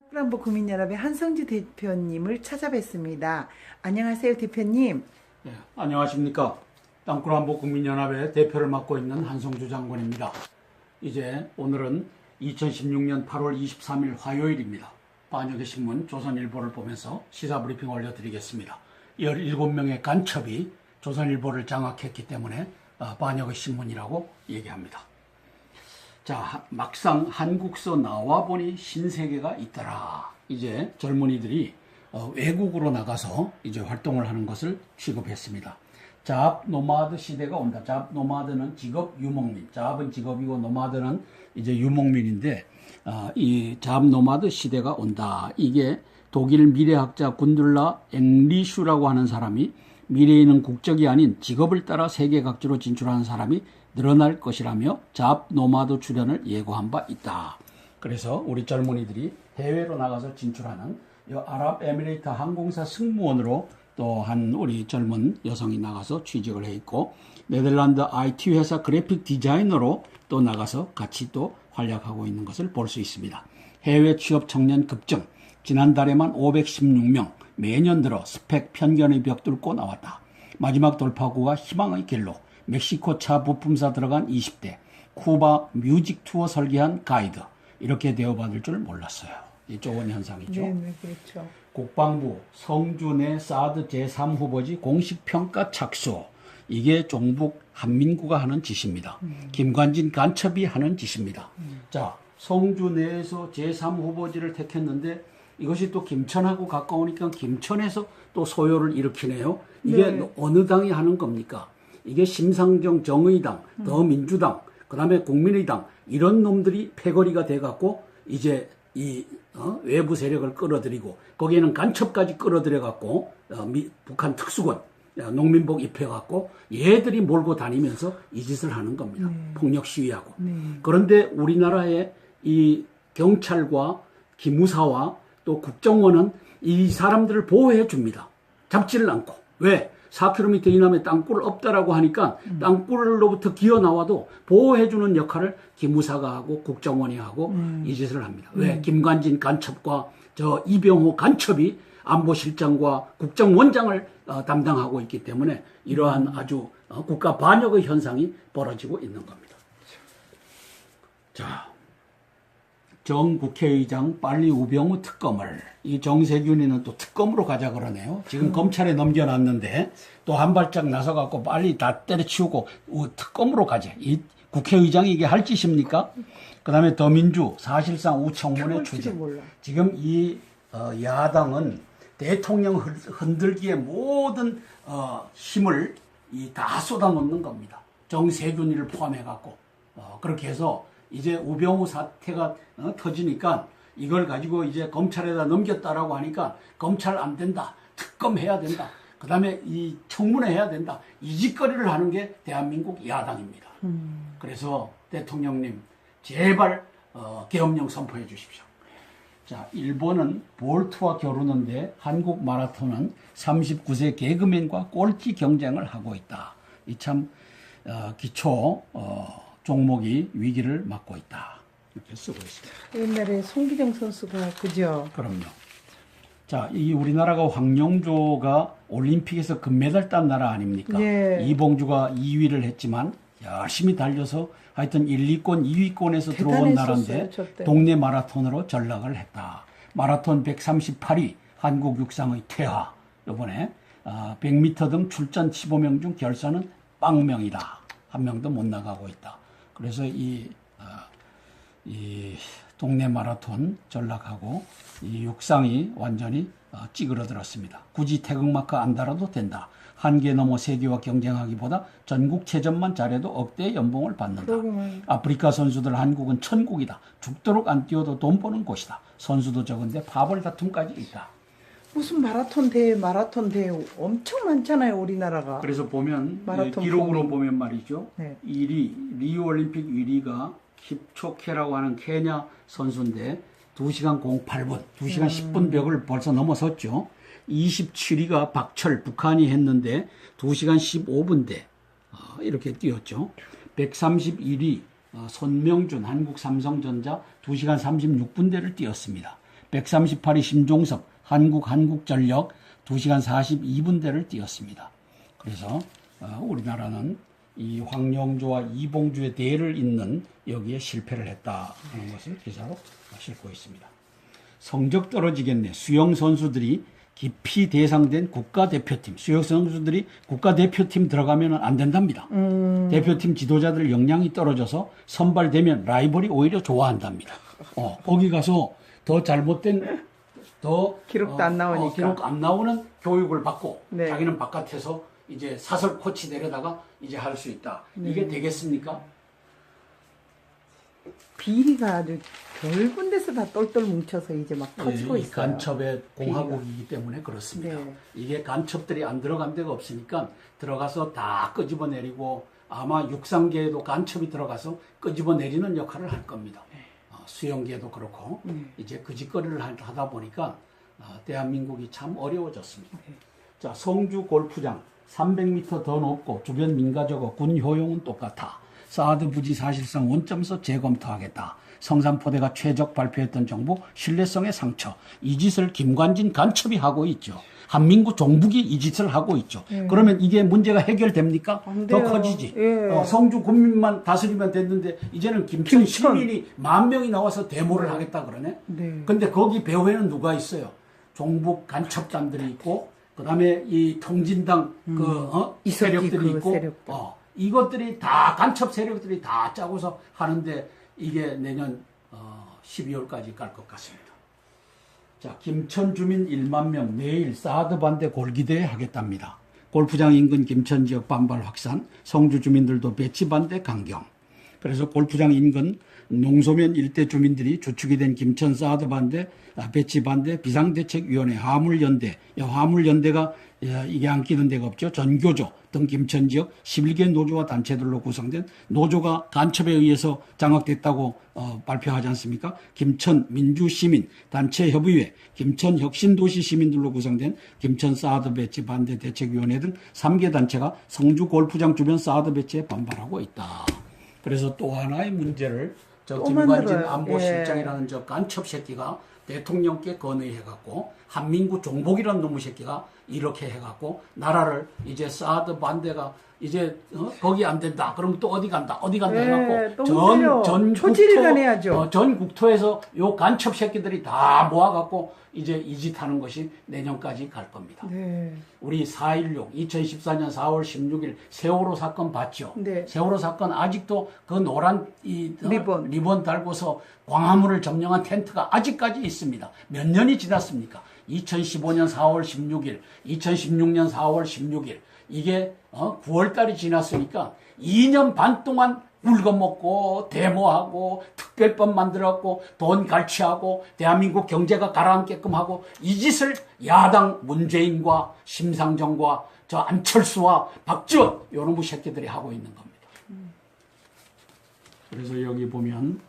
프랑보 국민연합의 한성주 대표님을 찾아뵙습니다. 안녕하세요, 대표님. 네, 안녕하십니까. 땅굴한보 국민연합의 대표를 맡고 있는 한성주 장관입니다. 이제 오늘은 2016년 8월 23일 화요일입니다. 반역의 신문 조선일보를 보면서 시사브리핑 올려드리겠습니다. 17명의 간첩이 조선일보를 장악했기 때문에 반역의 신문이라고 얘기합니다. 자, 막상 한국서 나와보니 신세계가 있더라. 이제 젊은이들이 외국으로 나가서 이제 활동을 하는 것을 취급했습니다. 잡 노마드 시대가 온다. 잡 노마드는 직업 유목민. 잡은 직업이고 노마드는 이제 유목민인데, 이 잡 노마드 시대가 온다. 이게 독일 미래학자 군둘라 앵리슈라고 하는 사람이 미래에는 국적이 아닌 직업을 따라 세계 각지로 진출하는 사람이 늘어날 것이라며 잡 노마드 출현을 예고한 바 있다. 그래서 우리 젊은이들이 해외로 나가서 진출하는 아랍에미레이트 항공사 승무원으로 또 한 우리 젊은 여성이 나가서 취직을 해 있고, 네덜란드 IT 회사 그래픽 디자이너로 또 나가서 같이 또 활약하고 있는 것을 볼 수 있습니다. 해외 취업 청년 급증, 지난달에만 516명, 매년 들어 스펙 편견의 벽 뚫고 나왔다. 마지막 돌파구가 희망의 길로, 멕시코 차 부품사 들어간 20대, 쿠바 뮤직 투어 설계한 가이드, 이렇게 대우받을 줄 몰랐어요. 이 좋은 현상이죠. 네, 그렇죠. 국방부 성준의 사드 제3 후보지 공식 평가 착수. 이게 종북 한민구가 하는 짓입니다. 김관진 간첩이 하는 짓입니다. 자, 성주 내에서 제3 후보지를 택했는데 이것이 또 김천하고 가까우니까 김천에서 또 소요를 일으키네요. 이게 네. 어느 당이 하는 겁니까? 이게 심상정 정의당, 더민주당, 그 다음에 국민의당, 이런 놈들이 패거리가 돼갖고 이제 이 외부 세력을 끌어들이고 거기에는 간첩까지 끌어들여갖고 북한 특수군 농민복 입혀갖고 얘들이 몰고 다니면서 이 짓을 하는 겁니다. 폭력 시위하고. 그런데 우리나라의 이 경찰과 기무사와 또 국정원은 이 사람들을 보호해 줍니다. 잡지를 않고. 왜? 4km 이남에 땅굴 없다라고 하니까 땅굴로부터 기어 나와도 보호해주는 역할을 기무사가 하고 국정원이 하고 이 짓을 합니다. 왜? 김관진 간첩과 저 이병호 간첩이 안보실장과 국정원장을 담당하고 있기 때문에 이러한 아주 국가 반역의 현상이 벌어지고 있는 겁니다. 자, 정 국회의장 빨리 우병우 특검을, 이 정세균이는 또 특검으로 가자 그러네요. 지금 검찰에 넘겨놨는데 또 한 발짝 나서갖고 빨리 다 때려치우고 특검으로 가자. 이 국회의장이 이게 할 짓입니까? 그 다음에 더민주 사실상 우청문회 추진. 지금 이 야당은 대통령 흔들기에 모든 힘을 다 쏟아놓는 겁니다. 정세균이를 포함해갖고 그렇게 해서 이제 우병우 사태가 터지니까 이걸 가지고 이제 검찰에다 넘겼다라고 하니까 검찰 안 된다, 특검 해야 된다, 그 다음에 이 청문회 해야 된다, 이 짓거리를 하는 게 대한민국 야당입니다. 그래서 대통령님 제발 계엄령 선포해 주십시오. 자, 일본은 볼트와 겨루는데 한국 마라톤은 39세 개그맨과 꼴찌 경쟁을 하고 있다. 이 참 기초 종목이 위기를 맞고 있다. 이렇게 쓰고 있습니다. 옛날에 송기정 선수가 그죠? 그럼요. 자, 이 우리나라가 황영조가 올림픽에서 금메달 딴 나라 아닙니까? 예. 이봉주가 2위를 했지만 열심히 달려서 하여튼 1, 2권, 2위권에서 들어온 나라인데 동네 마라톤으로 전락을 했다. 마라톤 138위 한국 육상의 태화. 이번에 100m 등 출전 15명 중 결선은 빵명이다. 한 명도 못 나가고 있다. 그래서 이 동네 마라톤 전락하고 이 육상이 완전히 찌그러들었습니다. 굳이 태극마크 안 달아도 된다. 한계 넘어 세계와 경쟁하기보다 전국체전만 잘해도 억대의 연봉을 받는다. 아프리카 선수들 한국은 천국이다. 죽도록 안 뛰어도 돈 버는 곳이다. 선수도 적은데 파벌 다툼까지 있다. 무슨 마라톤 대회 엄청 많잖아요, 우리나라가. 그래서 보면 마라톤 기록으로 보면 말이죠. 네. 1위 리우 올림픽 1위가 킵초케라고 하는 케냐 선수인데 2시간 08분, 2시간 10분 벽을 벌써 넘어섰죠. 27위가 박철, 북한이 했는데 2시간 15분대 이렇게 뛰었죠. 131위 손명준, 한국 삼성전자 2시간 36분대를 뛰었습니다. 138위 심종섭, 한국전력 2시간 42분대를 뛰었습니다. 그래서 우리나라는 이 황영조와 이봉주의 대를 잇는 여기에 실패를 했다는 것을 기사로 싣고 있습니다. 성적 떨어지겠네. 수영 선수들이 기피 대상된 국가대표팀, 수영 선수들이 국가대표팀 들어가면 안 된답니다. 대표팀 지도자들 역량이 떨어져서 선발되면 라이벌이 오히려 좋아한답니다. 거기 가서 더 잘못된 기록도 안 나오니까. 기록 안 나오는 교육을 받고 네. 자기는 바깥에서 이제 사설 코치 내려다가 이제 할 수 있다. 이게 되겠습니까? 비리가 아주 넓은 데서 다 똘똘 뭉쳐서 이제 막 터지고 이 있어요. 간첩의 공화국이기 때문에 그렇습니다. 네. 이게 간첩들이 안 들어간 데가 없으니까 들어가서 다 끄집어내리고 아마 육상계에도 간첩이 들어가서 끄집어내리는 역할을 할 겁니다. 수영계도 그렇고 이제 그 짓거리를 하다 보니까 대한민국이 참 어려워졌습니다. 자, 성주 골프장 300m 더 높고 주변 민가적어 군 효용은 똑같아. 사드 부지 사실상 원점에서 재검토하겠다. 성산포대가 최적 발표했던 정보 신뢰성의 상처. 이 짓을 김관진 간첩이 하고 있죠. 한민구 종북이 이 짓을 하고 있죠. 그러면 이게 문제가 해결됩니까? 안 더 돼요. 커지지. 예. 성주 군민만 다스리면 됐는데 이제는 김천 시민이 10,000명이 나와서 데모를 하겠다 그러네. 네. 근데 거기 배후에는 누가 있어요? 종북 간첩단들이 있고 그다음에 이 통진당 이석기 세력들이 그 있고 세력들. 이것들이 다 간첩 세력들이 다 짜고서 하는데 이게 내년 12월까지 갈 것 같습니다. 자, 김천 주민 1만 명 내일 사드 반대 골기대회 하겠답니다. 골프장 인근 김천 지역 반발 확산, 성주 주민들도 배치 반대 강경. 그래서 골프장 인근 농소면 일대 주민들이 주축이 된 김천 사드 반대, 배치 반대 비상대책위원회 화물연대, 화물연대가 이게 안 끼는 데가 없죠. 전교조 등 김천 지역 11개 노조와 단체들로 구성된 노조가 간첩에 의해서 장악됐다고 발표하지 않습니까? 김천 민주시민 단체협의회, 김천 혁신도시 시민들로 구성된 김천 사드 배치 반대 대책위원회 등 3개 단체가 성주 골프장 주변 사드 배치에 반발하고 있다. 그래서 또 하나의 문제를 저 김관진 만들어요. 안보실장이라는 저 간첩 새끼가 대통령께 건의해갖고 한민구 종복이라는 놈의 새끼가 이렇게 해갖고 나라를 이제 사드 반대가 이제 거기 안 된다. 그럼 또 어디 간다. 어디 간다 해갖고 전 초지일간 해야죠. 전 국토에서 요 간첩 새끼들이 다 모아갖고 이제 이 짓 하는 것이 내년까지 갈 겁니다. 네. 우리 4.16 2014년 4월 16일 세월호 사건 봤죠? 네. 세월호 사건 아직도 그 노란 리본 달고서 광화문을 점령한 텐트가 아직까지 있습니다. 몇 년이 지났습니까? 2015년 4월 16일, 2016년 4월 16일 이게 9월 달이 지났으니까 2년 반 동안 물건먹고 데모하고 특별법 만들었고 돈 갈취하고 대한민국 경제가 가라앉게끔 하고 이 짓을 야당 문재인과 심상정과 저 안철수와 박지원 요놈의 새끼들이 하고 있는 겁니다. 그래서 여기 보면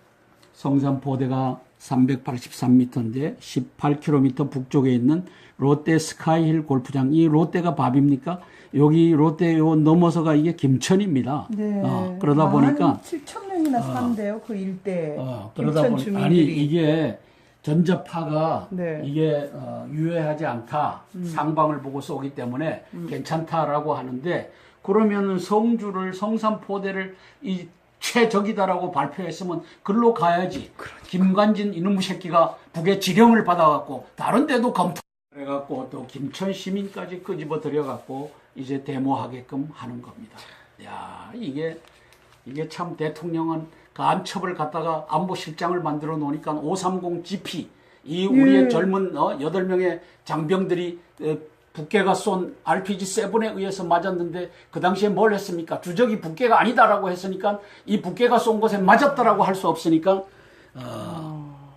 성산포대가 383m인데 18km 북쪽에 있는 롯데 스카이힐 골프장. 이 롯데가 밥입니까? 여기 롯데 요 넘어서가 이게 김천입니다. 네. 그러다 보니까 7,000명이나 산대요. 그 일대. 그러다 보니 주민들이. 아니 이게 전자파가 네. 이게 유해하지 않다. 상방을 보고 쏘기 때문에 괜찮다라고 하는데 그러면 성주를 성산포대를 이 최적이다라고 발표했으면 글로 가야지. 김관진 이놈의 새끼가 북의 지령을 받아갖고 다른 데도 검토해갖고 또 김천 시민까지 끄집어 들여갖고 이제 데모하게끔 하는 겁니다. 야, 이게 참 대통령은 간첩을 갖다가 안보실장을 만들어 놓으니까 530 GP 이 우리의 젊은 8명의 장병들이 북괴가 쏜 RPG-7에 의해서 맞았는데 그 당시에 뭘 했습니까? 주적이 북괴가 아니다라고 했으니까 이 북괴가 쏜 곳에 맞았다라고 할 수 없으니까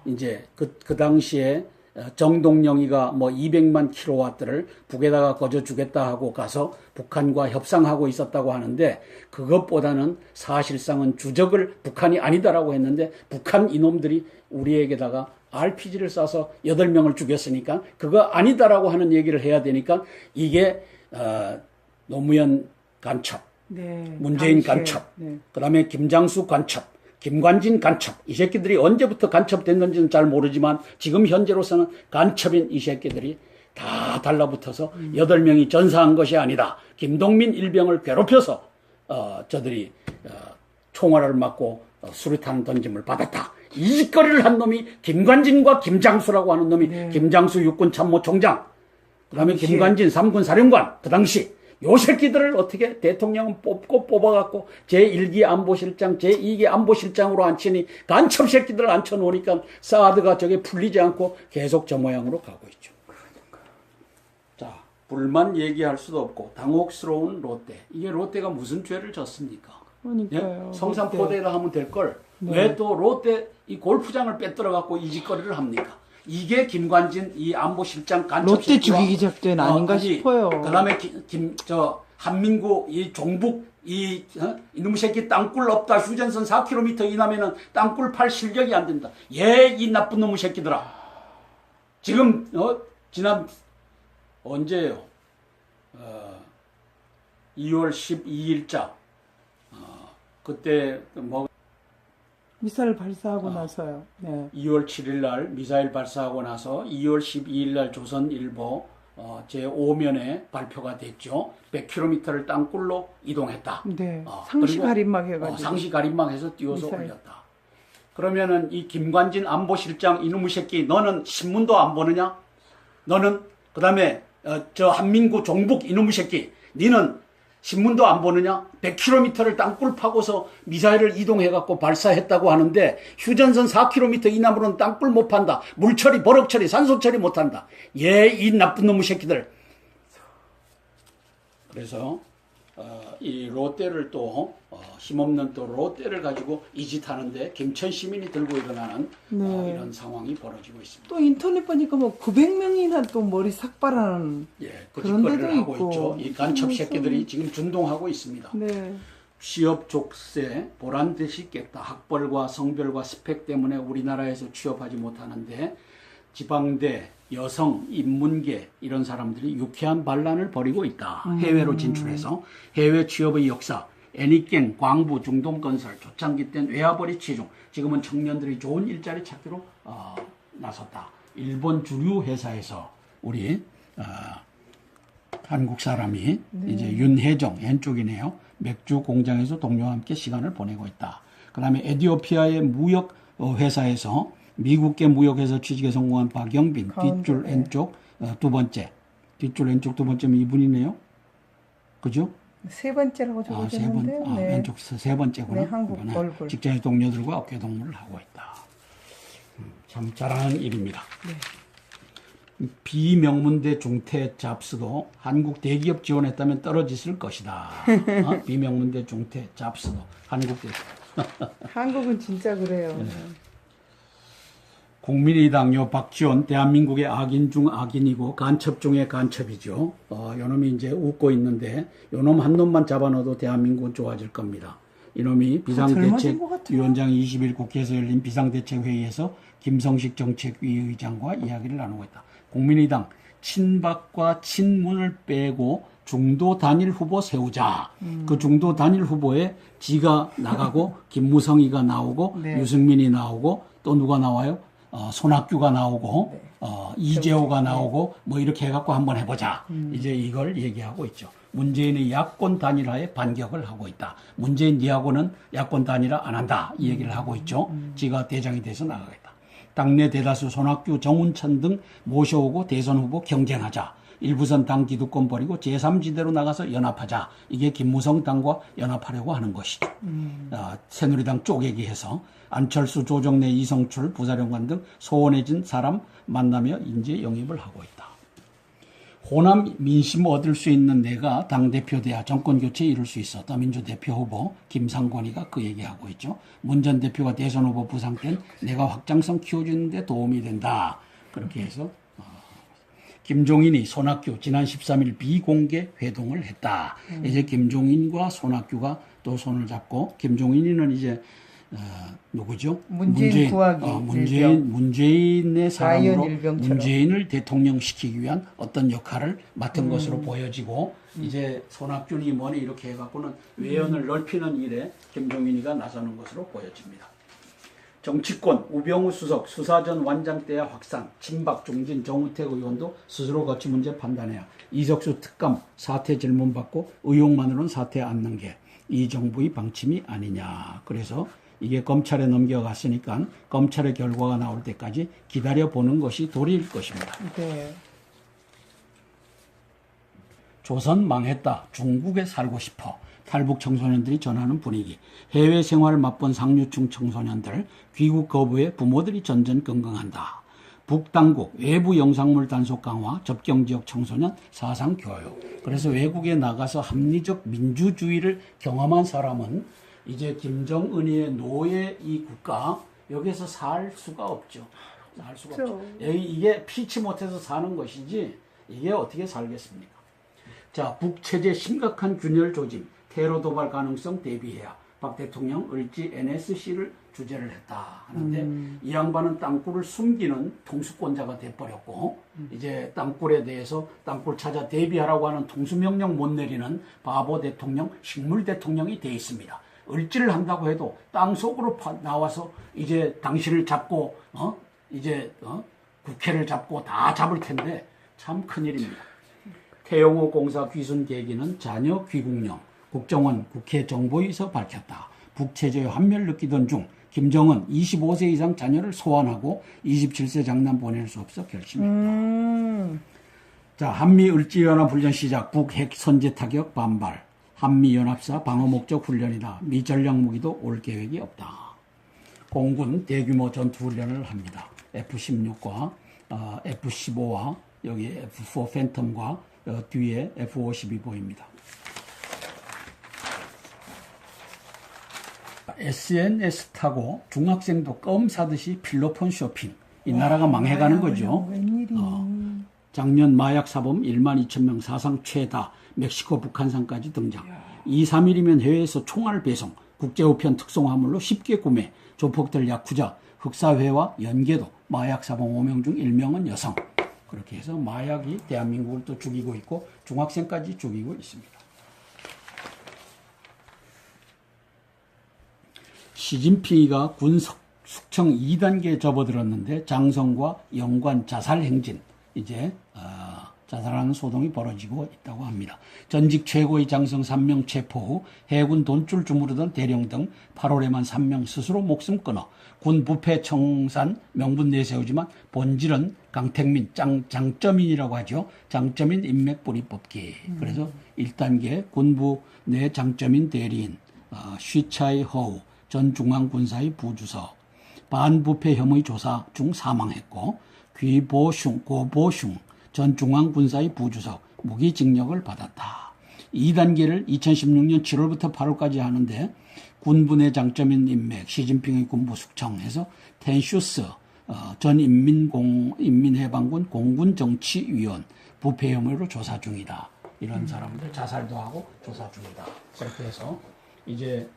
이제 그 당시에 정동영이가 뭐 200만 킬로와트를 북에다가 거저주겠다 하고 가서 북한과 협상하고 있었다고 하는데 그것보다는 사실상은 주적을 북한이 아니다라고 했는데 북한 이놈들이 우리에게다가 RPG를 쏴서 8명을 죽였으니까 그거 아니다라고 하는 얘기를 해야 되니까 이게 노무현 간첩, 네. 문재인 당시에. 간첩, 네. 그다음에 김장수 간첩, 김관진 간첩. 이 새끼들이 언제부터 간첩됐는지는 잘 모르지만 지금 현재로서는 간첩인 이 새끼들이 다 달라붙어서 8명이 전사한 것이 아니다. 김동민 일병을 괴롭혀서 저들이 총알을 맞고 수류탄 던짐을 받았다. 이 짓거리를 한 놈이 김관진과 김장수라고 하는 놈이 김장수 육군참모총장, 그 다음에 김관진 3군 사령관, 그 당시 요 새끼들을 어떻게 대통령은 뽑고 뽑아갖고 제1기 안보실장, 제2기 안보실장으로 앉히니 간첩 새끼들을 앉혀놓으니까 사드가 저게 풀리지 않고 계속 저 모양으로 가고 있죠. 자, 불만 얘기할 수도 없고 당혹스러운 롯데. 이게 롯데가 무슨 죄를 졌습니까? 그러니까요. 예? 성산포대에다 하면 될 걸 왜 또 롯데 이 골프장을 빼들어갖고 이 짓거리를 합니까? 이게 김관진 이 안보실장 간첩 롯데 죽이기 작전 아닌가 싶어요. 그다음에 한민구 이 종북 이놈 새끼 땅굴 없다. 휴전선 4km 이남에는 땅굴 팔 실력이 안 된다. 이 나쁜 놈의 새끼들아. 지금 지난 언제예요? 2월 12일자 그때 뭐 미사일 발사하고 나서요. 네. 2월 7일 날 미사일 발사하고 나서 2월 12일 날 조선일보 제5면에 발표가 됐죠. 100km를 땅굴로 이동했다. 네. 상시 가림막 해가지고. 상시 가림막해서 띄워서 미사일. 올렸다. 그러면은 이 김관진 안보실장 이놈의 새끼 너는 신문도 안 보느냐? 너는 그다음에 저 한민구 종북 이놈의 새끼 니는 신문도 안 보느냐? 100km를 땅굴 파고서 미사일을 이동해갖고 발사했다고 하는데 휴전선 4km 이남으로는 땅굴 못 판다. 물처리, 버럭처리, 산소처리 못한다. 이 나쁜 놈의 새끼들. 그래서 이 롯데를 또 힘없는 또 롯데를 가지고 이 짓 하는데 김천 시민이 들고 일어나는 이런 상황이 벌어지고 있습니다. 또 인터넷 보니까 뭐 900명이나 또 머리 삭발하는 그 그런 짓거리를 데도 하고 있고. 있죠. 이 간첩 새끼들이 지금 준동하고 있습니다. 네. 취업 족쇄 보란듯이 깼다. 학벌과 성별과 스펙 때문에 우리나라에서 취업하지 못하는데 지방대, 여성, 인문계 이런 사람들이 유쾌한 반란을 벌이고 있다. 해외로 진출해서 해외 취업의 역사, 애니깽, 광부, 중동건설, 초창기 땐 외화벌이 치중, 지금은 청년들이 좋은 일자리 찾기로 나섰다. 일본 주류 회사에서 우리 한국 사람이 이제 윤혜정 왼쪽이네요. 맥주 공장에서 동료와 함께 시간을 보내고 있다. 그다음에 에티오피아의 무역 회사에서 미국계 무역회사 취직에 성공한 박영빈 뒷줄 왼쪽 두 번째. 뒷줄 왼쪽 두 번째면 이분이네요. 그죠? 세 번째라고 적어졌는데 네. 왼쪽 세 번째구나. 네, 한국 얼굴. 직장의 동료들과 어깨 동무를 하고 있다. 참 잘하는 일입니다. 네. 비명문대 중퇴 잡스도 한국 대기업 지원했다면 떨어졌을 것이다. 비명문대 중퇴 잡스도 한국 대기업. 한국은 진짜 그래요. 네. 국민의당 요 박지원 대한민국의 악인 중 악인이고 간첩 중의 간첩이죠. 요놈이 이제 웃고 있는데 요놈 한 놈만 잡아넣어도 대한민국은 좋아질 겁니다. 이놈이 비상대책위원장 20일 국회에서 열린 비상대책회의에서 김성식 정책위 의장과 이야기를 나누고 있다. 국민의당 친박과 친문을 빼고 중도 단일 후보 세우자. 그 중도 단일 후보에 지가 나가고 김무성이가 나오고 네. 유승민이 나오고 또 누가 나와요? 손학규가 나오고 이재호가 나오고 뭐 이렇게 해갖고 한번 해보자. 이제 이걸 얘기하고 있죠. 문재인의 야권 단일화에 반격을 하고 있다. 문재인 니하고는 야권 단일화 안 한다. 이 얘기를 하고 있죠. 지가 대장이 돼서 나가겠다. 당내 대다수 손학규, 정운천 등 모셔오고 대선 후보 경쟁하자. 일부선 당 기득권 버리고 제3지대로 나가서 연합하자. 이게 김무성 당과 연합하려고 하는 것이죠. 새누리당 쪼개기 해서 안철수, 조정래, 이성출, 부사령관 등 소원해진 사람 만나며 인재 영입을 하고 있다. 호남 민심 얻을 수 있는 내가 당대표 돼야 정권교체 이룰 수 있어. 더민주 대표 후보 김상권이가 그 얘기하고 있죠. 문 전 대표가 대선 후보 부상된 내가 확장성 키워주는 데 도움이 된다. 그렇게 해서 김종인이 손학규 지난 13일 비공개 회동을 했다. 이제 김종인과 손학규가 또 손을 잡고 김종인이는 이제 누구죠? 문재인 구하기 문재인의 사람으로 일병처럼. 문재인을 대통령시키기 위한 어떤 역할을 맡은 것으로 보여지고 이제 손학규니 뭐니 이렇게 해갖고는 외연을 넓히는 일에 김종인이가 나서는 것으로 보여집니다. 정치권 우병우 수석 수사전 완장 때야 확산, 친박 중진 정우택 의원도 스스로 거치 문제 판단해야 이석수 특감 사퇴 질문받고 의혹만으로는 사퇴 않는 게 이 정부의 방침이 아니냐. 그래서 이게 검찰에 넘겨갔으니까 검찰의 결과가 나올 때까지 기다려보는 것이 도리일 것입니다. 네. 조선 망했다. 중국에 살고 싶어. 탈북 청소년들이 전하는 분위기. 해외 생활을 맛본 상류층 청소년들, 귀국 거부에 부모들이 전전긍긍한다. 북당국 외부 영상물 단속 강화, 접경지역 청소년 사상 교육. 그래서 외국에 나가서 합리적 민주주의를 경험한 사람은 이제 김정은이의 노예 이 국가 여기서 살 수가 없죠. 살 수가 그렇죠. 없죠. 이게 피치 못해서 사는 것이지 이게 어떻게 살겠습니까? 자, 북체제 심각한 균열 조짐, 테러 도발 가능성 대비해야 박 대통령 을지 NSC를 주재를 했다 하는데 이 양반은 땅굴을 숨기는 통수권자가 돼버렸고 이제 땅굴에 대해서 땅굴 찾아 대비하라고 하는 통수명령 못 내리는 바보 대통령, 식물 대통령이 돼 있습니다. 을지를 한다고 해도 땅 속으로 나와서 이제 당신을 잡고 국회를 잡고 다 잡을 텐데 참 큰일입니다. 태영호 공사 귀순 계기는 자녀 귀국령, 국정원 국회 정보위에서 밝혔다. 북체제의 환멸 느끼던 중 김정은 25세 이상 자녀를 소환하고 27세 장남 보낼 수 없어 결심했다. 자, 한미을지연합 훈련 시작, 북핵 선제 타격 반발, 한미연합사 방어 목적 훈련이다. 미 전략 무기도 올 계획이 없다. 공군 대규모 전투 훈련을 합니다. F-16과 F-15와 여기 F-4 팬텀과 뒤에 F-52 보입니다. SNS 타고 중학생도 껌 사듯이 필로폰 쇼핑. 이 나라가 망해가는 거죠. 웬일이. 작년 마약 사범 12,000명 사상 최다, 멕시코 북한산까지 등장. 2, 3일이면 해외에서 총알 배송, 국제우편 특송화물로 쉽게 구매, 조폭들 야쿠자, 흑사회와 연계도, 마약 사범 5명 중 1명은 여성. 그렇게 해서 마약이 대한민국을 또 죽이고 있고 중학생까지 죽이고 있습니다. 시진핑이가 군 숙청 2단계에 접어들었는데 장성과 영관 자살 행진, 이제 자살하는 소동이 벌어지고 있다고 합니다. 전직 최고의 장성 3명 체포 후 해군 돈줄 주무르던 대령 등 8월에만 3명 스스로 목숨 끊어 군 부패 청산 명분 내세우지만 본질은 강택민, 장점인이라고 하죠. 장점인 인맥 뿌리 뽑기. 그래서 1단계 군부 내 장점인 대리인 쉬차이 허우 전 중앙군사의 부주석, 반부패 혐의 조사 중 사망했고, 고보슝 전 중앙군사의 부주석, 무기징역을 받았다. 2단계를 2016년 7월부터 8월까지 하는데, 군부내 장점인 인맥, 시진핑의 군부 숙청에서 텐슈스 전 인민해방군 공군정치위원 부패 혐의로 조사 중이다. 이런 사람들 자살도 하고 조사 중이다. 그렇게 해서 이제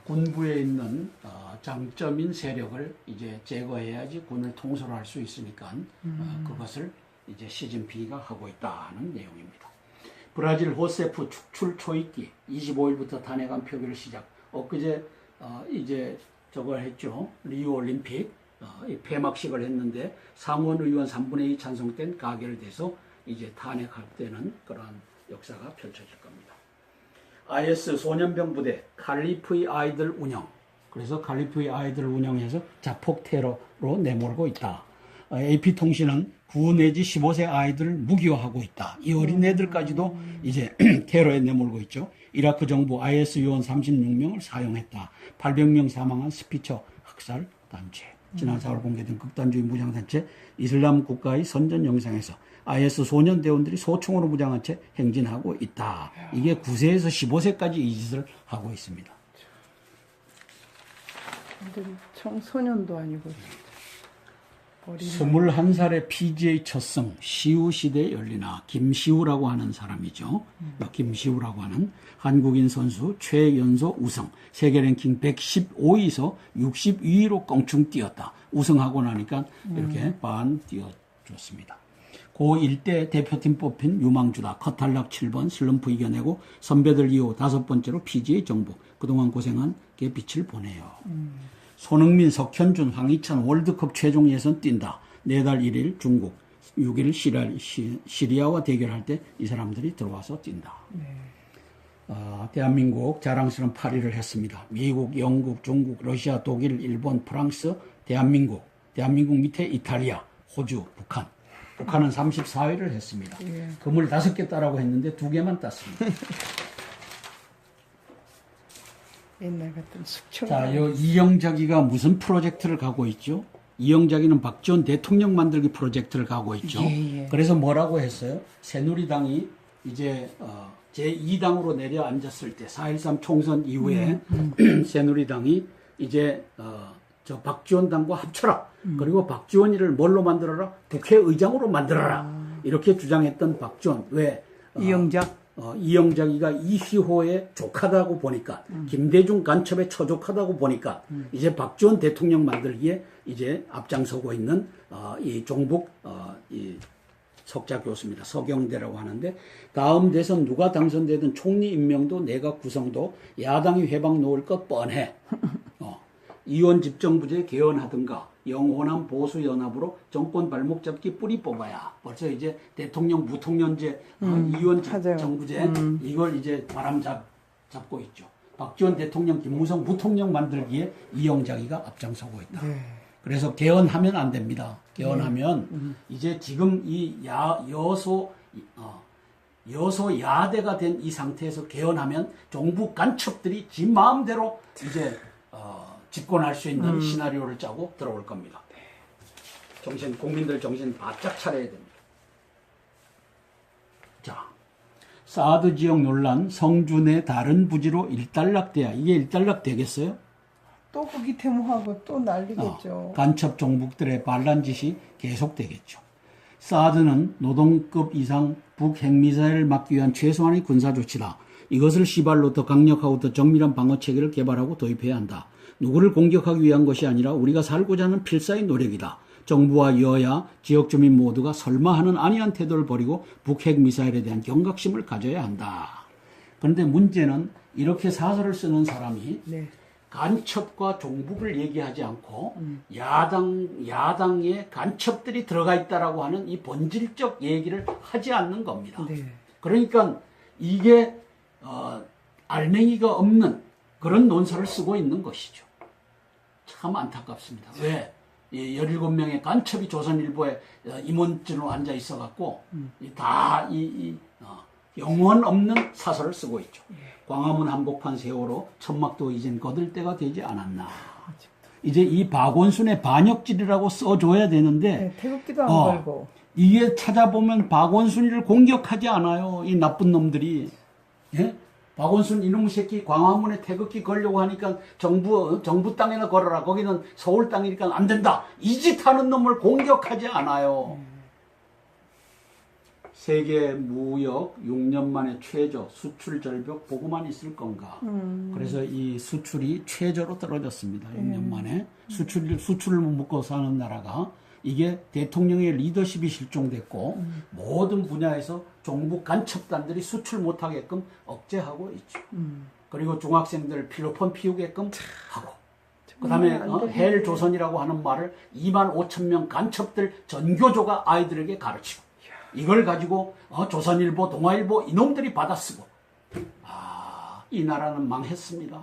군부에 있는 장점인 세력을 이제 제거해야지 군을 통솔할 수 있으니까 그것을 이제 시진핑이가 하고 있다는 내용입니다. 브라질 호세프 축출 초입기 25일부터 탄핵안 표결 시작. 엊그제 이제 저걸 했죠. 리우 올림픽 폐막식을 했는데 상원 의원 3분의 2 찬성된 가결돼서 이제 탄핵할 때는 그러한 역사가 펼쳐질 겁니다. IS 소년병 부대 칼리프의 아이들 운영. 그래서 칼리프의 아이들 운영해서 자폭 테러로 내몰고 있다. AP통신은 9 내지 15세 아이들을 무기화하고 있다. 이 어린애들까지도 이제 테러에 내몰고 있죠. 이라크 정부 IS 요원 36명을 사용했다. 800명 사망한 스피처 학살 단체. 지난 4월 공개된 극단주의 무장단체 이슬람 국가의 선전 영상에서 IS 소년 대원들이 소총으로 무장한 채 행진하고 있다. 이게 9세에서 15세까지 이 짓을 하고 있습니다. 청소년도 아니고 21살의 PGA 첫승 시우 시대 열리나. 김시우라고 하는 사람이죠. 김시우라고 하는 한국인 선수 최연소 우승. 세계 랭킹 115위에서 62위로 껑충 뛰었다. 우승하고 나니까 이렇게 반 뛰어줬습니다. 고1 때 대표팀 뽑힌 유망주다. 컷 탈락 7번 슬럼프 이겨내고 선배들 이후 5번째로 PGA 정복. 그동안 고생한 게 빛을 보내요. 손흥민, 석현준, 황희찬 월드컵 최종 예선 뛴다. 내달 1일 중국, 6일 시리아와 대결할 때 이 사람들이 들어와서 뛴다. 대한민국 자랑스러운 8위를 했습니다. 미국, 영국, 중국, 러시아, 독일, 일본, 프랑스, 대한민국 밑에 이탈리아, 호주, 북한. 북한은 34위를 했습니다. 금을 5개 따라고 했는데 2개만 땄습니다. 옛날 같은 숙청. 자, 요 이영자기가 무슨 프로젝트를 가고 있죠? 이영자기는 박지원 대통령 만들기 프로젝트를 가고 있죠. 그래서 뭐라고 했어요? 새누리당이 이제 제2당으로 내려앉았을 때 4.13 총선 이후에 새누리당이 이제 저 박지원 당과 합쳐라. 그리고 박지원이를 뭘로 만들어라? 국회의장으로 만들어라. 이렇게 주장했던 박지원. 왜? 이영작? 이영자기가 이희호의 족하다고 보니까 김대중 간첩에 처족하다고 보니까 이제 박지원 대통령 만들기에 이제 앞장서고 있는 이 종북 이 석자 교수입니다. 서경대라고 하는데 다음 대선 누가 당선되든 총리 임명도 내각 구성도 야당이 회방 놓을 것 뻔해. 이원 집정부제 개헌하든가 영호남 보수연합으로 정권 발목 잡기 뿌리 뽑아야 벌써 이제 대통령 무통령제 이원 집정부제 이걸 이제 바람 잡고 있죠. 박지원 대통령 김무성 부통령 만들기에 이영자기가 앞장서고 있다. 그래서 개헌하면 안 됩니다. 개헌하면 이제 지금 이 여소 야대가 된 이 상태에서 개헌하면 종북 간첩들이 지 마음대로 이제 집권할 수 있는 시나리오를 짜고 들어올 겁니다. 국민들 정신 바짝 차려야 됩니다. 자, 사드 지역 논란, 성준의 다른 부지로 일단락돼야 이게 일단락 되겠어요? 또 거기 데모하고 또 난리겠죠. 간첩 종북들의 반란짓이 계속되겠죠. 사드는 노동급 이상 북 핵미사일을 막기 위한 최소한의 군사조치다. 이것을 시발로 더 강력하고 더 정밀한 방어체계를 개발하고 도입해야 한다. 누구를 공격하기 위한 것이 아니라 우리가 살고자 하는 필사의 노력이다. 정부와 여야, 지역 주민 모두가 설마 하는 안이한 태도를 버리고 북핵 미사일에 대한 경각심을 가져야 한다. 그런데 문제는 이렇게 사설을 쓰는 사람이 간첩과 종북을 얘기하지 않고 야당의 간첩들이 들어가 있다라고 하는 이 본질적 얘기를 하지 않는 겁니다. 그러니까 이게 알맹이가 없는 그런 논설을 쓰고 있는 것이죠. 참 안타깝습니다. 왜? 17명의 간첩이 조선일보에 임원진으로 앉아 있어갖고 다 영혼 없는 사설을 쓰고 있죠. 광화문 한복판 세월호 천막도 이젠 거들 때가 되지 않았나. 이제 이 박원순의 반역질이라고 써줘야 되는데 태극기도 안 걸고 이게 찾아보면 박원순이를 공격하지 않아요. 이 나쁜 놈들이. 예? 박원순 이놈의 새끼 광화문에 태극기 걸려고 하니까 정부 땅에나 걸어라. 거기는 서울 땅이니까 안 된다. 이 짓 하는 놈을 공격하지 않아요. 세계 무역 6년 만에 최저 수출 절벽 보고만 있을 건가. 그래서 이 수출이 최저로 떨어졌습니다. 6년 만에. 수출을 못 먹고 사는 나라가 이게 대통령의 리더십이 실종됐고 모든 분야에서 종북 간첩단들이 수출 못하게끔 억제하고 있죠. 그리고 중학생들 필로폰 피우게끔 하고 그 다음에 헬조선이라고 하는 말을 2만 5천 명 간첩들 전교조가 아이들에게 가르치고 이걸 가지고 조선일보, 동아일보 이놈들이 받아쓰고 이 나라는 망했습니다.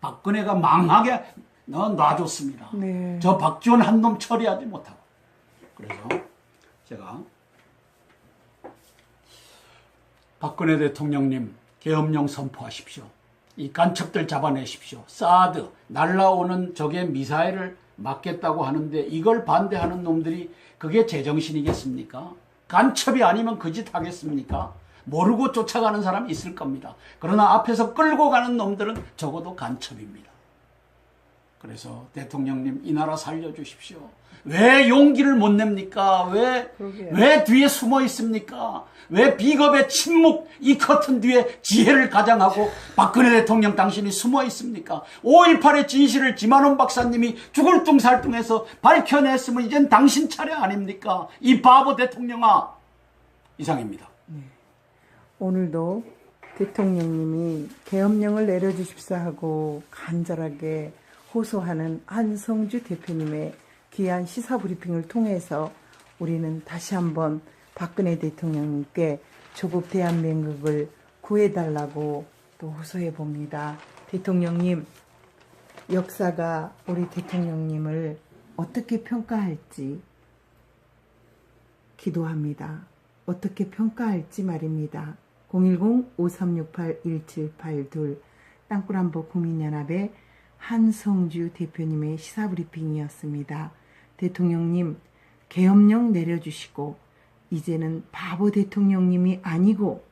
박근혜가 망하게 놔줬습니다. 저 박지원 한 놈 처리하지 못하고. 그래서 제가 박근혜 대통령님 계엄령 선포하십시오. 이 간첩들 잡아내십시오. 사드 날라오는 적의 미사일을 막겠다고 하는데 이걸 반대하는 놈들이 그게 제정신이겠습니까? 간첩이 아니면 그 짓 하겠습니까? 모르고 쫓아가는 사람이 있을 겁니다. 그러나 앞에서 끌고 가는 놈들은 적어도 간첩입니다. 그래서 대통령님 이 나라 살려주십시오. 왜 용기를 못 냅니까? 왜 뒤에 숨어 있습니까? 왜 비겁의 침묵 이 커튼 뒤에 지혜를 가장하고 박근혜 대통령 당신이 숨어 있습니까? 5.18의 진실을 지만원 박사님이 죽을 뚱살뚱해서 밝혀냈으면 이젠 당신 차례 아닙니까? 이 바보 대통령아. 이상입니다. 오늘도 대통령님이 계엄령을 내려주십사 하고 간절하게 호소하는 한성주 대표님의 귀한 시사 브리핑을 통해서 우리는 다시 한번 박근혜 대통령님께 조국 대한민국을 구해달라고 또 호소해 봅니다. 대통령님, 역사가 우리 대통령님을 어떻게 평가할지 기도합니다. 어떻게 평가할지 말입니다. 010-5368-1782 땅굴한보 국민연합의 한성주 대표님의 시사브리핑이었습니다. 대통령님, 계엄령 내려주시고 이제는 바보 대통령님이 아니고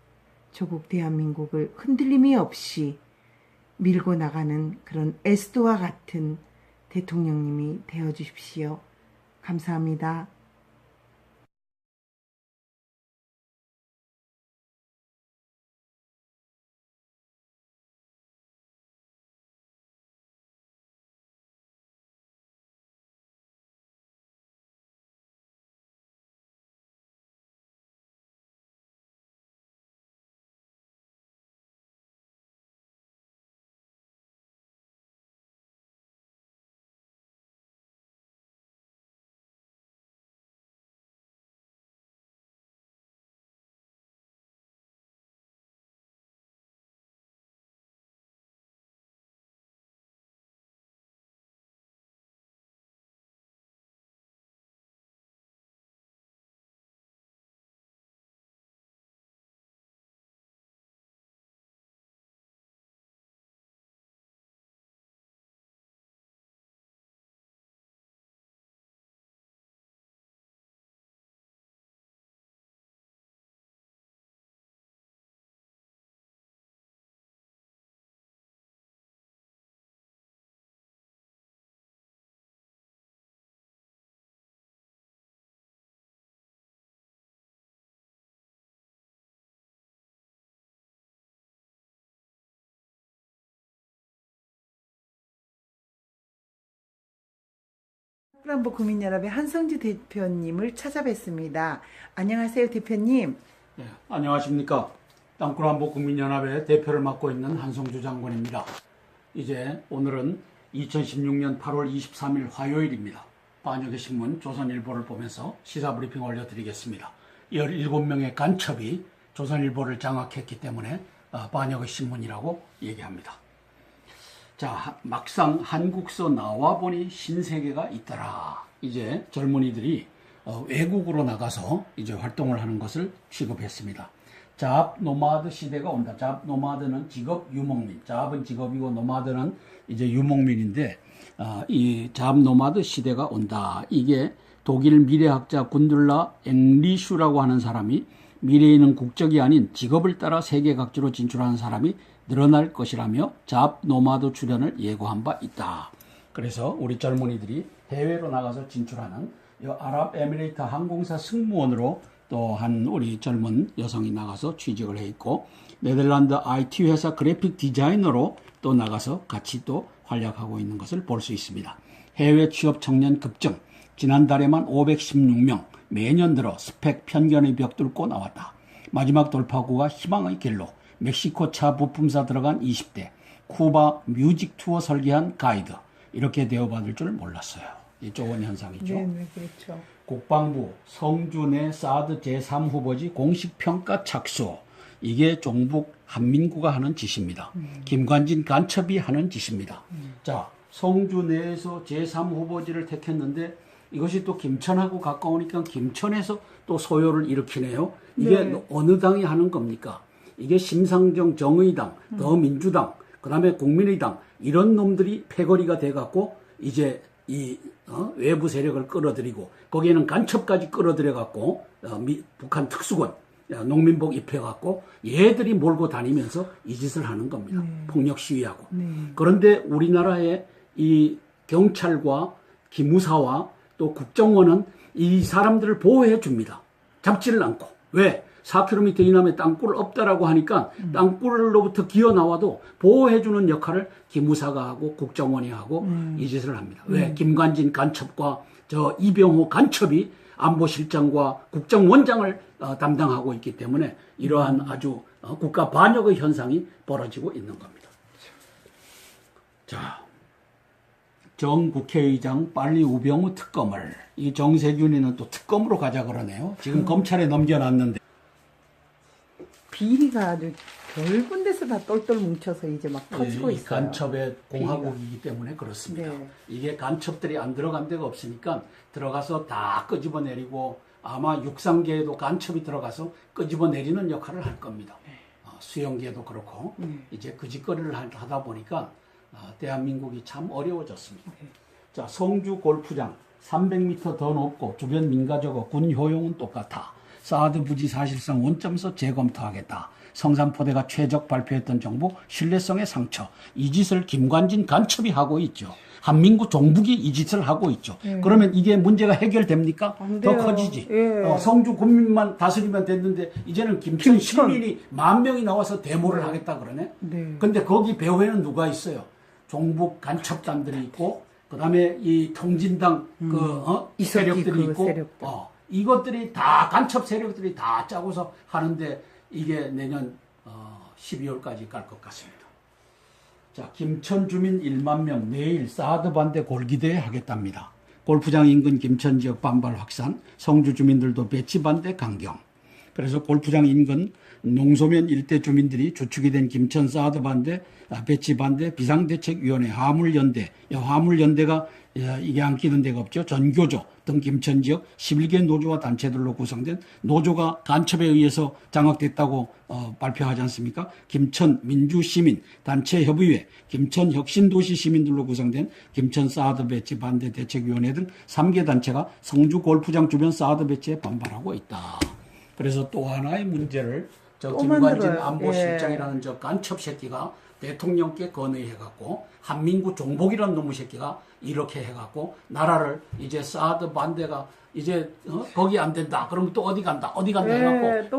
조국 대한민국을 흔들림이 없이 밀고 나가는 그런 에스더와 같은 대통령님이 되어주십시오. 감사합니다. 땅굴한보 국민연합의 한성주 대표님을 찾아뵙습니다. 안녕하세요, 대표님. 네, 안녕하십니까. 땅굴한보 국민연합의 대표를 맡고 있는 한성주 장관입니다. 이제 오늘은 2016년 8월 23일 화요일입니다. 반역의 신문 조선일보를 보면서 시사브리핑 올려드리겠습니다. 17명의 간첩이 조선일보를 장악했기 때문에 반역의 신문이라고 얘기합니다. 자, 막상 한국서 나와보니 신세계가 있더라. 이제 젊은이들이 외국으로 나가서 이제 활동을 하는 것을 취급했습니다. 잡 노마드 시대가 온다. 잡 노마드는 직업 유목민. 잡은 직업이고 노마드는 이제 유목민인데, 이 잡 노마드 시대가 온다. 이게 독일 미래학자 군둘라 앵리슈라고 하는 사람이 미래에는 국적이 아닌 직업을 따라 세계 각지로 진출하는 사람이 늘어날 것이라며 잡 노마드 출현을 예고한 바 있다. 그래서 우리 젊은이들이 해외로 나가서 진출하는 아랍에미레이트 항공사 승무원으로 또 한 우리 젊은 여성이 나가서 취직을 해 있고, 네덜란드 IT 회사 그래픽 디자이너로 또 나가서 같이 또 활약하고 있는 것을 볼 수 있습니다. 해외 취업 청년 급증, 지난달에만 516명, 매년 들어 스펙 편견의 벽 뚫고 나왔다. 마지막 돌파구가 희망의 길로, 멕시코 차 부품사 들어간 20대, 쿠바 뮤직 투어 설계한 가이드, 이렇게 대우받을 줄 몰랐어요. 이 좋은 현상이죠. 네, 그렇죠. 국방부 성주 내 사드 제3 후보지 공식 평가 착수. 이게 종북 한민구가 하는 짓입니다. 김관진 간첩이 하는 짓입니다. 자, 성주 내에서 제3 후보지를 택했는데 이것이 또 김천하고 가까우니까 김천에서 또 소요를 일으키네요. 이게 네. 어느 당이 하는 겁니까? 이게 심상정 정의당, 더민주당, 그 다음에 국민의당, 이런 놈들이 패거리가 돼갖고 이제 이 외부 세력을 끌어들이고 거기에는 간첩까지 끌어들여갖고 북한 특수군, 농민복 입혀갖고 얘들이 몰고 다니면서 이 짓을 하는 겁니다. 폭력 시위하고. 그런데 우리나라의 이 경찰과 기무사와 또 국정원은 이 사람들을 보호해 줍니다. 잡지를 않고. 왜? 4km 이남에 땅굴 없다라고 하니까 땅굴로부터 기어 나와도 보호해주는 역할을 기무사가 하고 국정원이 하고 이 짓을 합니다. 왜? 김관진 간첩과 저 이병호 간첩이 안보실장과 국정원장을 담당하고 있기 때문에 이러한 아주 국가 반역의 현상이 벌어지고 있는 겁니다. 자, 정 국회의장 빨리 우병우 특검을, 이 정세균이는 또 특검으로 가자 그러네요. 지금 검찰에 넘겨놨는데. 비리가 아주 넓은 데서 다 똘똘 뭉쳐서 이제 막 터지고 이 있어요. 간첩의 공화국이기 때문에 그렇습니다. 네. 이게 간첩들이 안 들어간 데가 없으니까 들어가서 다 끄집어내리고, 아마 육상계에도 간첩이 들어가서 끄집어내리는 역할을 할 겁니다. 수영계도 그렇고 이제 그 짓거리를 하다 보니까 대한민국이 참 어려워졌습니다. 자, 성주 골프장 300m 더 높고 주변 민가적어 군 효용은 똑같아. 사드 부지 사실상 원점에서 재검토하겠다. 성산포대가 최적 발표했던 정보 신뢰성의 상처. 이 짓을 김관진 간첩이 하고 있죠. 한민구 종북이 이 짓을 하고 있죠. 그러면 이게 문제가 해결됩니까? 안 더 돼요. 커지지. 예. 성주 군민만 다스리면 됐는데 이제는 김천 시민이 10,000명이 나와서 데모를 하겠다 그러네. 네. 근데 거기 배후에는 누가 있어요? 종북 간첩단들이 있고, 그다음에 이 통진당 이 이석기 세력들이 그 있고, 세력들. 이것들이 다 간첩 세력들이 다 짜고서 하는데 이게 내년 12월까지 갈 것 같습니다. 자, 김천 주민 1만 명 내일 사드 반대 골기대회 하겠답니다. 골프장 인근 김천 지역 반발 확산, 성주 주민들도 배치 반대 강경. 그래서 골프장 인근 농소면 일대 주민들이 주축이 된 김천 사드 반대, 배치 반대 비상대책위원회 화물연대, 화물연대가 이게 안 끼는 데가 없죠. 전교조 등 김천 지역 11개 노조와 단체들로 구성된 노조가 간첩에 의해서 장악됐다고 발표하지 않습니까? 김천 민주시민 단체협의회, 김천 혁신도시 시민들로 구성된 김천 사드 배치 반대 대책위원회 등 3개 단체가 성주 골프장 주변 사드 배치에 반발하고 있다. 그래서 또 하나의 문제를 저 김관진 만들어요. 안보실장이라는 저 간첩 새끼가 대통령께 건의해갖고 한민구 종복이라는 놈의 새끼가 이렇게 해갖고 나라를 이제 사드 반대가 이제 거기 안 된다. 그러면 또 어디 간다. 어디 간다 해갖고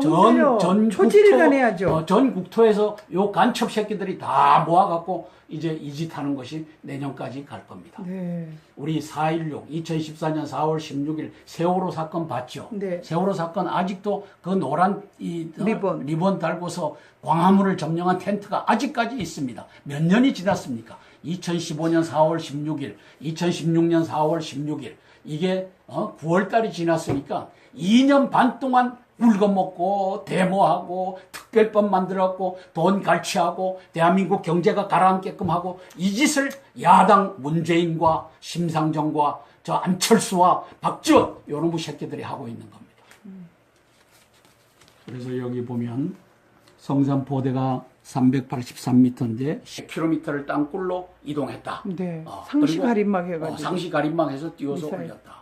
전 국토에서 요 간첩 새끼들이 다 모아갖고 이제 이 짓 하는 것이 내년까지 갈 겁니다. 네. 우리 4.16 2014년 4월 16일 세월호 사건 봤죠? 네. 세월호 사건 아직도 그 노란 리본 달고서 광화문을 점령한 텐트가 아직까지 있습니다. 몇 년이 지났습니까? 2015년 4월 16일, 2016년 4월 16일 이게 9월 달이 지났으니까 2년 반 동안 울거먹고 데모하고 특별법 만들었고 돈 갈취하고 대한민국 경제가 가라앉게끔 하고 이 짓을 야당 문재인과 심상정과 저 안철수와 박지원 요놈의 새끼들이 하고 있는 겁니다. 그래서 여기 보면 성산포대가 383m인데 10km를 땅굴로 이동했다. 네. 상시 가림막 해가지고. 상시 가림막해서 띄워서 미사일. 올렸다.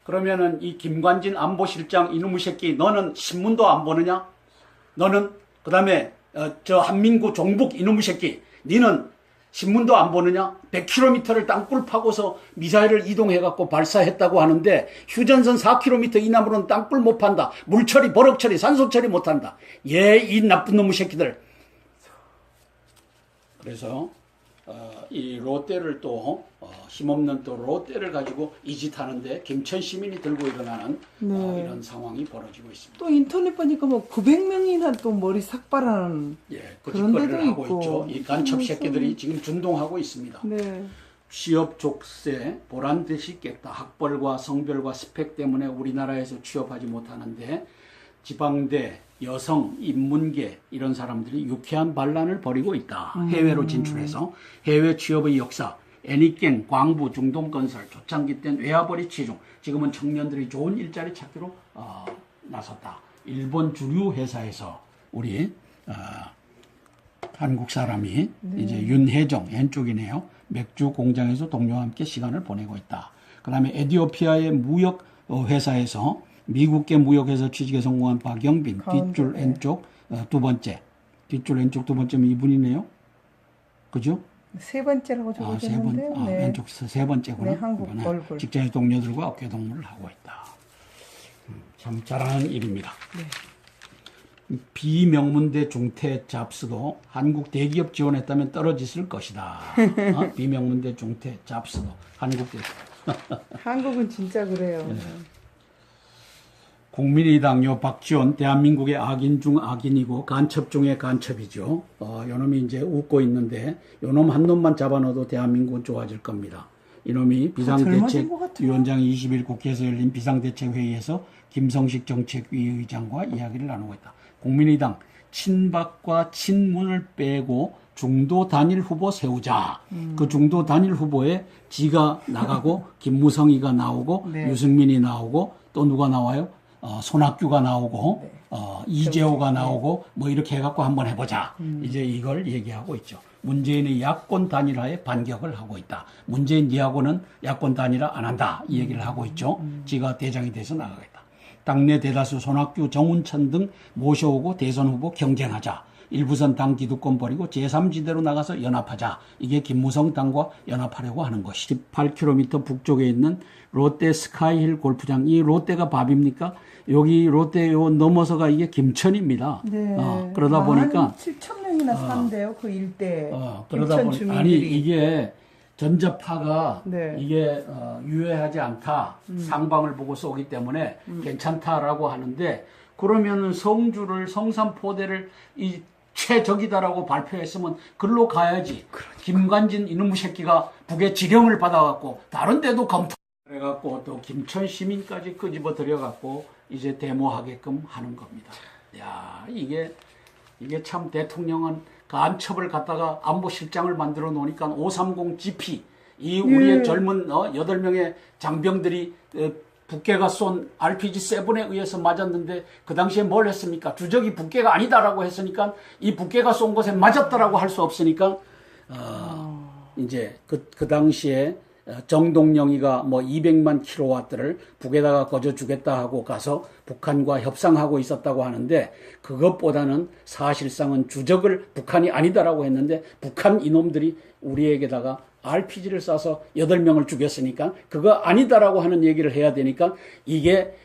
그러면은 이 김관진 안보실장 이놈의 새끼 너는 신문도 안 보느냐? 너는 그다음에 저 한민구 종북 이놈의 새끼 니는 신문도 안 보느냐? 100km를 땅굴 파고서 미사일을 이동해갖고 발사했다고 하는데 휴전선 4km 이남으로는 땅굴 못 판다. 물처리, 버럭처리, 산소처리 못한다. 이 나쁜 놈의 새끼들. 그래서 이 롯데를 또 힘없는 또 롯데를 가지고 이 짓 하는데 김천 시민이 들고 일어나는 이런 상황이 벌어지고 있습니다. 또 인터넷 보니까 뭐 900명이나 또 머리 삭발하는 그 그런 데도 짓거리를 하고 있고. 있죠. 이 간첩 새끼들이 지금 준동하고 있습니다. 네. 취업 족쇄 보란 듯이 깼다. 학벌과 성별과 스펙 때문에 우리나라에서 취업하지 못하는데 지방대, 여성, 인문계 이런 사람들이 유쾌한 반란을 벌이고 있다. 해외로 진출해서 해외 취업의 역사, 애니깽, 광부, 중동건설, 초창기 땐 외화벌이 치중, 지금은 청년들이 좋은 일자리 찾기로 나섰다. 일본 주류 회사에서 우리 한국 사람이 이제 윤혜정 왼쪽이네요. 맥주 공장에서 동료와 함께 시간을 보내고 있다. 그다음에 에티오피아의 무역 회사에서 미국계 무역회사 취직에 성공한 박영빈 뒷줄 왼쪽 두 번째 뒷줄 왼쪽 두 번째면 이분이네요. 그죠? 세 번째라고 적어졌는데 네. 왼쪽 세 번째구나. 네, 한국 얼굴. 직장의 동료들과 어깨 동무를 하고 있다. 참 잘하는 일입니다. 네. 비명문대 중퇴 잡스도 한국 대기업 지원했다면 떨어졌을 것이다. 비명문대 중퇴 잡스도 한국 대기업. 한국은 진짜 그래요. 네. 국민의당 요 박지원 대한민국의 악인 중 악인이고 간첩 중의 간첩이죠. 요놈이 이제 웃고 있는데 요놈 한 놈만 잡아넣어도 대한민국은 좋아질 겁니다. 이놈이 젊어진 것 같아요. 비상대책위원장이 20일 국회에서 열린 비상대책회의에서 김성식 정책위 의장과 이야기를 나누고 있다. 국민의당 친박과 친문을 빼고 중도 단일 후보 세우자. 그 중도 단일 후보에 지가 나가고 김무성이가 나오고 네. 유승민이 나오고 또 누가 나와요? 손학규가 나오고 네. 이재호가 나오고 뭐 이렇게 해갖고 한번 해보자. 이제 이걸 얘기하고 있죠. 문재인의 야권 단일화에 반격을 하고 있다. 문재인 니하고는 야권 단일화 안 한다. 이 얘기를 하고 있죠. 지가 대장이 돼서 나가겠다. 당내 대다수 손학규, 정운천 등 모셔오고 대선 후보 경쟁하자. 일부선 당 기득권 버리고 제3지대로 나가서 연합하자. 이게 김무성 당과 연합하려고 하는 것이. 18km 북쪽에 있는 롯데 스카이힐 골프장. 이 롯데가 밥입니까? 여기 롯데 요 넘어서가 이게 김천입니다. 네. 그러다 보니까 7,000명이나 산대요. 그 일대. 그러다 보니 주민들이. 아니 이게 전자파가 네. 이게 유해하지 않다. 상방을 보고 쏘기 때문에 괜찮다라고 하는데 그러면은 성주를 성산포대를 이 최적이다라고 발표했으면 글로 가야지. 김관진 이놈의 새끼가 북의 지령을 받아갖고 다른 데도 검토 해갖고 또 김천 시민까지 끄집어 들여갖고 이제 데모하게끔 하는 겁니다. 야 이게 참 대통령은 간첩을 갖다가 안보실장을 만들어 놓으니까 530 GP 이 우리의 젊은 8명의 장병들이 북괴가 쏜 RPG-7에 의해서 맞았는데 그 당시에 뭘 했습니까? 주적이 북괴가 아니다라고 했으니까 이 북괴가 쏜 곳에 맞았다라고 할 수 없으니까 이제 그 당시에 정동영이가 뭐 200만 킬로와트를 북에다가 거저 주겠다 하고 가서 북한과 협상하고 있었다고 하는데 그것보다는 사실상은 주적을 북한이 아니다라고 했는데 북한 이놈들이 우리에게다가 RPG를 쏴서 8명을 죽였으니까 그거 아니다라고 하는 얘기를 해야 되니까 이게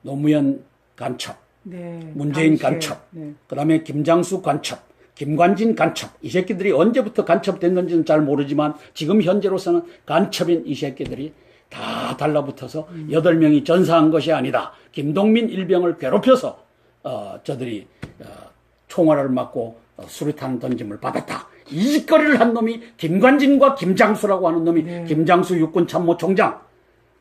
노무현 간첩, 네. 문재인 당시에. 간첩, 네. 그다음에 김장수 간첩, 김관진 간첩. 이 새끼들이 언제부터 간첩됐는지는 잘 모르지만 지금 현재로서는 간첩인 이 새끼들이 다 달라붙어서 8명이 전사한 것이 아니다. 김동민 일병을 괴롭혀서 저들이 총알을 맞고 수류탄 던짐을 받았다. 이 짓거리를 한 놈이 김관진과 김장수라고 하는 놈이 김장수 육군참모총장,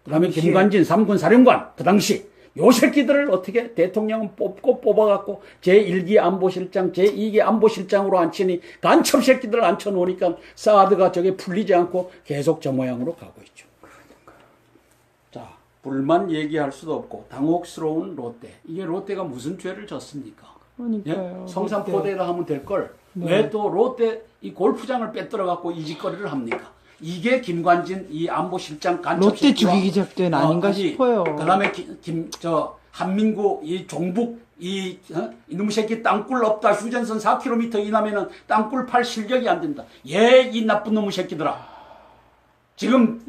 그다음에 김관진 3군 사령관. 그 당시 요 새끼들을 어떻게 대통령은 뽑아갖고 제1기 안보실장, 제2기 안보실장으로 앉히니 간첩 새끼들을 앉혀놓으니까 사드가 저게 풀리지 않고 계속 저 모양으로 가고 있죠. 자, 불만 얘기할 수도 없고 당혹스러운 롯데. 이게 롯데가 무슨 죄를 졌습니까? 그러니까요. 예? 성산포대라 하면 될 걸 왜 또 롯데 이 골프장을 빼들어갖고 이 짓거리를 합니까? 이게 김관진 이 안보실장 간첩 롯데 죽이기 작전 아닌가 싶어요. 그다음에 한민구 이 종북 이놈 새끼 땅굴 없다. 휴전선 4km 이나면은 땅굴 팔 실력이 안 된다. 이 나쁜 놈의 새끼들아. 지금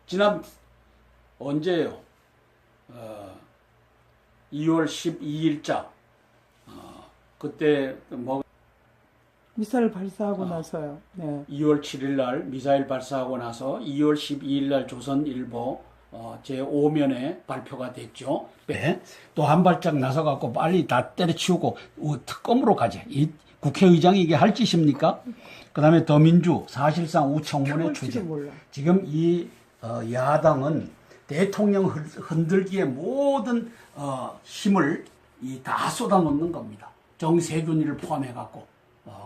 지난 언제예요? 2월 12일자 그때 뭐 미사일 발사하고 나서요. 네. 2월 7일 날 미사일 발사하고 나서 2월 12일 날 조선일보 제5면에 발표가 됐죠. 네. 또 한 발짝 나서갖고 빨리 다 때려치우고 특검으로 가자. 이 국회의장이 이게 할 짓입니까? 그 다음에 더민주 사실상 우청문회 추진. 지금 이 야당은 대통령 흔들기에 모든 힘을 다 쏟아놓는 겁니다. 정세균이를 포함해갖고.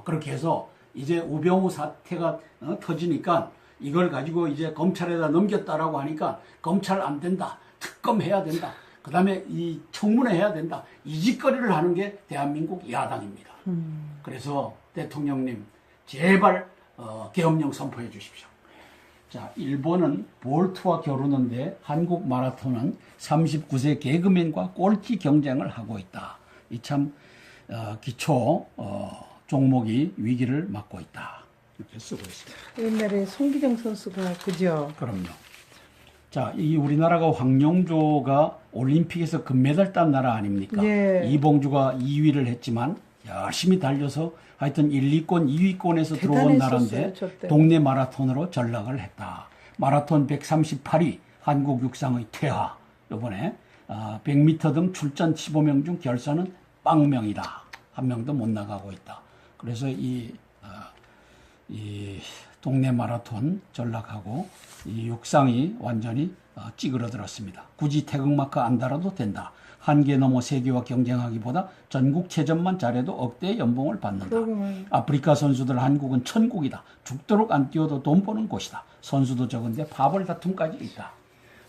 그렇게 해서 이제 우병우 사태가 터지니까 이걸 가지고 이제 검찰에다 넘겼다라고 하니까 검찰 안 된다. 특검해야 된다. 그 다음에 이 청문회 해야 된다. 이 짓거리를 하는 게 대한민국 야당입니다. 그래서 대통령님 제발 계엄령 선포해 주십시오. 자, 일본은 볼트와 겨루는데 한국 마라톤은 39세 개그맨과 꼴찌 경쟁을 하고 있다. 이 참 기초 종목이 위기를 맞고 있다. 이렇게 쓰고 있습니다. 옛날에 송기정 선수가 그죠? 그럼요. 자, 이 우리나라가 황영조가 올림픽에서 금메달 딴 나라 아닙니까? 예. 이봉주가 2위를 했지만 열심히 달려서 하여튼 1, 2권, 2위권에서 들어온 나라인데 동네 마라톤으로 전락을 했다. 마라톤 138위 한국 육상의 퇴화. 이번에 100m 등 출전 15명 중 결선은 빵명이다. 한 명도 못 나가고 있다. 그래서 이 이 동네 마라톤 전락하고 이 육상이 완전히 찌그러들었습니다. 굳이 태극마크 안 달아도 된다. 한계 넘어 세계와 경쟁하기보다 전국체전만 잘해도 억대의 연봉을 받는다. 그러면 아프리카 선수들 한국은 천국이다. 죽도록 안 뛰어도 돈 버는 곳이다. 선수도 적은데 파벌 다툼까지 있다.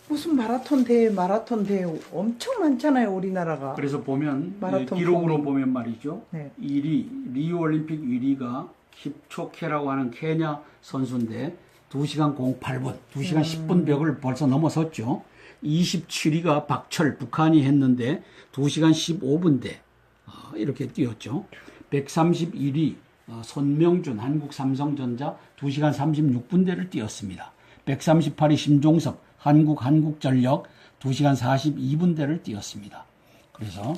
무슨 마라톤 대회 엄청 많잖아요, 우리나라가. 그래서 보면 마라톤 기록으로 경기. 보면 말이죠. 네. 1위 리우 올림픽 1위가 킵초케라고 하는 케냐 선수인데 2시간 08분, 2시간 10분 벽을 벌써 넘어섰죠. 27위가 박철 북한이 했는데 2시간 15분대 이렇게 뛰었죠. 131위 손명준 한국 삼성전자 2시간 36분대를 뛰었습니다. 138위 심종섭 한국전력 2시간 42분대를 뛰었습니다. 그래서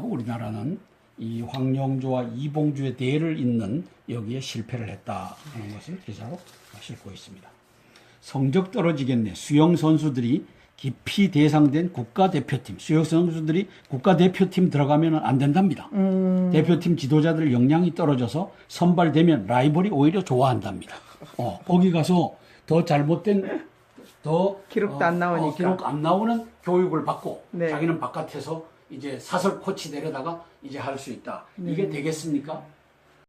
우리나라는 이 황영조와 이봉주의 대를 잇는 여기에 실패를 했다는 것을 기사로 싣고 있습니다. 성적 떨어지겠네. 수영 선수들이 깊이 대상된 국가대표팀, 수영 선수들이 국가대표팀 들어가면 안 된답니다. 대표팀 지도자들 역량이 떨어져서 선발되면 라이벌이 오히려 좋아한답니다. 거기 가서 더 잘못된 기록도 안 나오니까. 기록 안 나오는 교육을 받고 네. 자기는 바깥에서 이제 사설 코치 내려다가 이제 할 수 있다. 이게 되겠습니까?